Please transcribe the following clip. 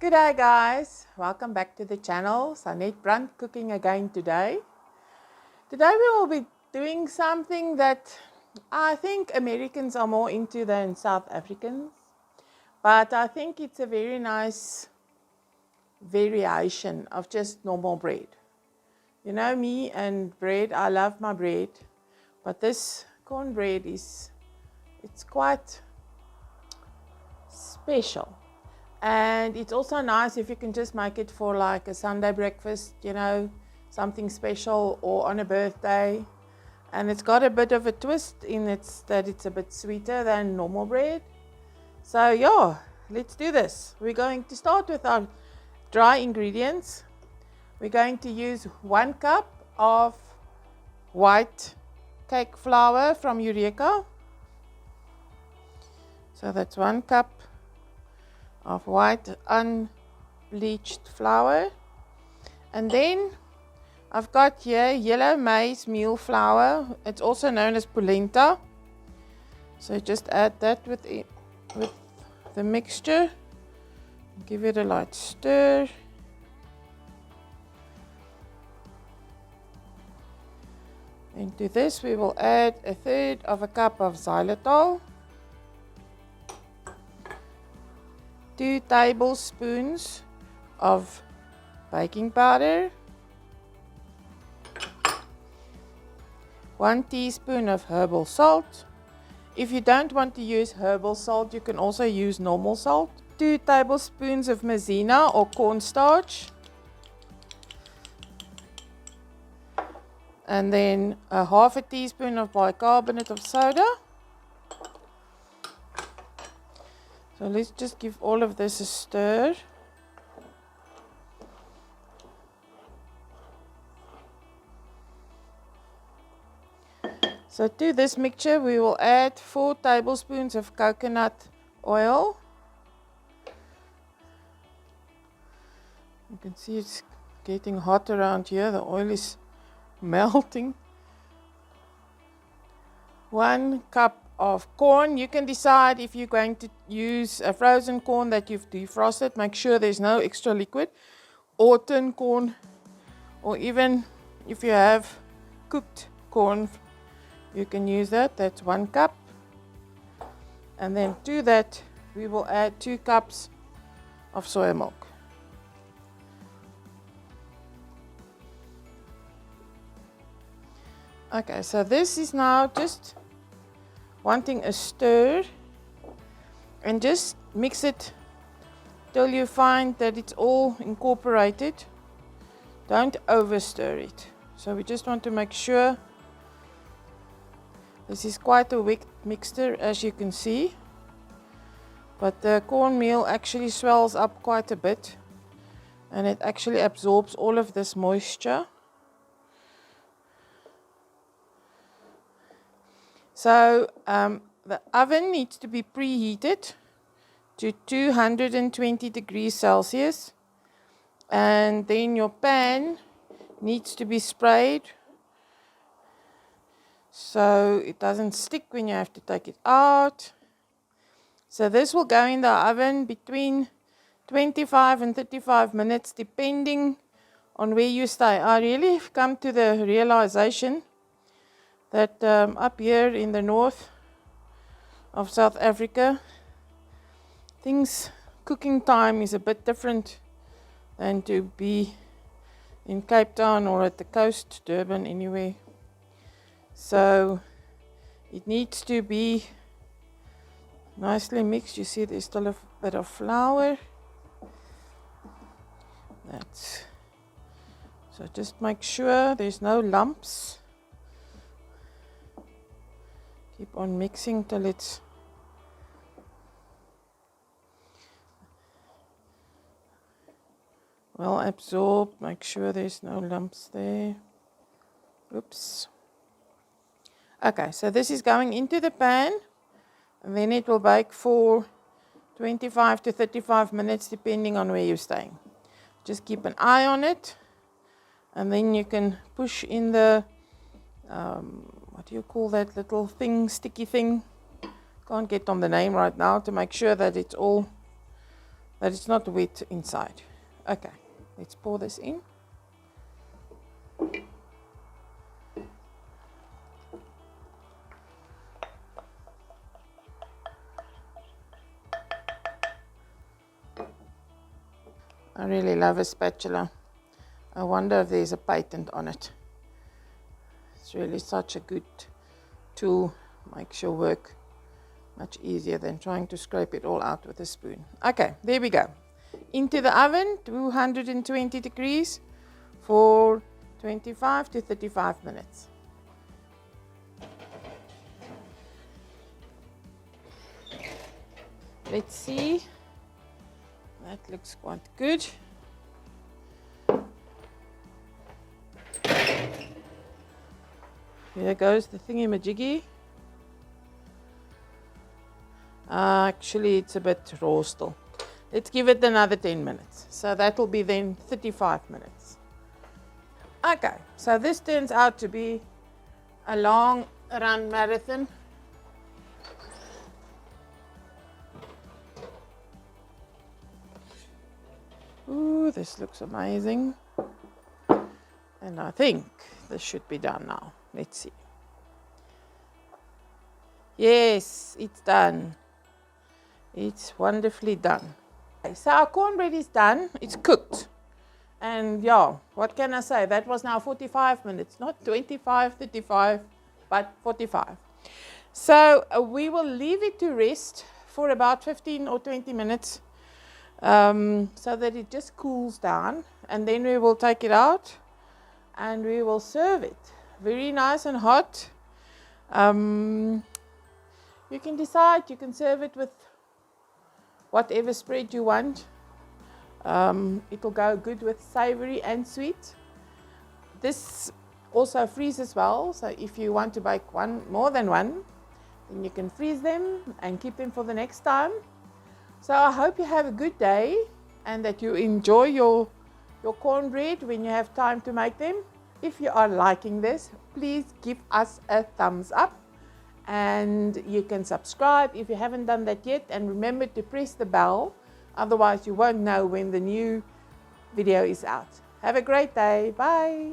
G'day guys, welcome back to the channel. Sanet Brandt cooking again today. Today we will be doing something that I think Americans are more into than South Africans. But I think it's a very nice variation of just normal bread. You know me and bread, I love my bread. But this cornbread it's quite special. And it's also nice if you can just make it for like a Sunday breakfast, you know, something special, or on a birthday. And it's got a bit of a twist in it that it's a bit sweeter than normal bread. So yeah, let's do this. We're going to start with our dry ingredients. We're going to use 1 cup of white cake flour from Eureka. So that's 1 cup of white unbleached flour, and then I've got here yellow maize meal flour. It's also known as polenta. So just add that with the mixture. Give it a light stir. Into this we will add 1/3 of a cup of xylitol, 2 tablespoons of baking powder, 1 teaspoon of herbal salt. If you don't want to use herbal salt, you can also use normal salt. 2 tablespoons of maizena or cornstarch, and then 1/2 teaspoon of bicarbonate of soda. So let's just give all of this a stir. So to this mixture we will add 4 tablespoons of coconut oil. You can see it's getting hot around here. The oil is melting. 1 cup of corn. You can decide if you're going to use a frozen corn that you've defrosted. Make sure there's no extra liquid, or tin corn, or even if you have cooked corn, you can use that. That's 1 cup. And then to that we will add 2 cups of soy milk. Okay, so this is now just wanting a stir, and just mix it till you find that it's all incorporated. Don't over stir it. So we just want to make sure. This is quite a weak mixture, as you can see, but the cornmeal actually swells up quite a bit, and it actually absorbs all of this moisture. So the oven needs to be preheated to 220 degrees Celsius, and then your pan needs to be sprayed so it doesn't stick when you have to take it out. So this will go in the oven between 25 and 35 minutes depending on where you stay. I really have come to the realization that up here in the north of South Africa, cooking time is a bit different than to be in Cape Town or at the coast, Durban, anyway. So it needs to be nicely mixed. You see there's still a bit of flour. So just make sure there's no lumps. Keep on mixing till it's well absorbed. Make sure there's no lumps there. Oops. Okay, so this is going into the pan, and then it will bake for 25 to 35 minutes depending on where you're staying. Just keep an eye on it, and then you can push in the what do you call that little thing, sticky thing? Can't get on the name right now, to make sure that it's all that it's not wet inside. Okay, let's pour this in. I really love a spatula. I wonder if there's a patent on it. It's really such a good tool. Makes your work much easier than trying to scrape it all out with a spoon. Okay, there we go. Into the oven, 220 degrees for 25 to 35 minutes. Let's see. That looks quite good. Here goes the thingy-majiggy. Actually, it's a bit raw still. Let's give it another 10 minutes. So that will be then 35 minutes. Okay, so this turns out to be a long run marathon. Ooh, this looks amazing. And I think this should be done now. Let's see. Yes, it's done. It's wonderfully done. Okay, so our cornbread is done. It's cooked. And yeah, what can I say? That was now 45 minutes. Not 25, 35, but 45. So we will leave it to rest for about 15 or 20 minutes. So that it just cools down, and then we will take it out and we will serve it very nice and hot. You can decide, you can serve it with whatever spread you want. It will go good with savory and sweet. This also freezes well, so if you want to bake more than one, then you can freeze them and keep them for the next time. So I hope you have a good day and that you enjoy your cornbread when you have time to make them. If you are liking this, please give us a thumbs up, and you can subscribe if you haven't done that yet, and remember to press the bell, otherwise you won't know when the new video is out. Have a great day. Bye.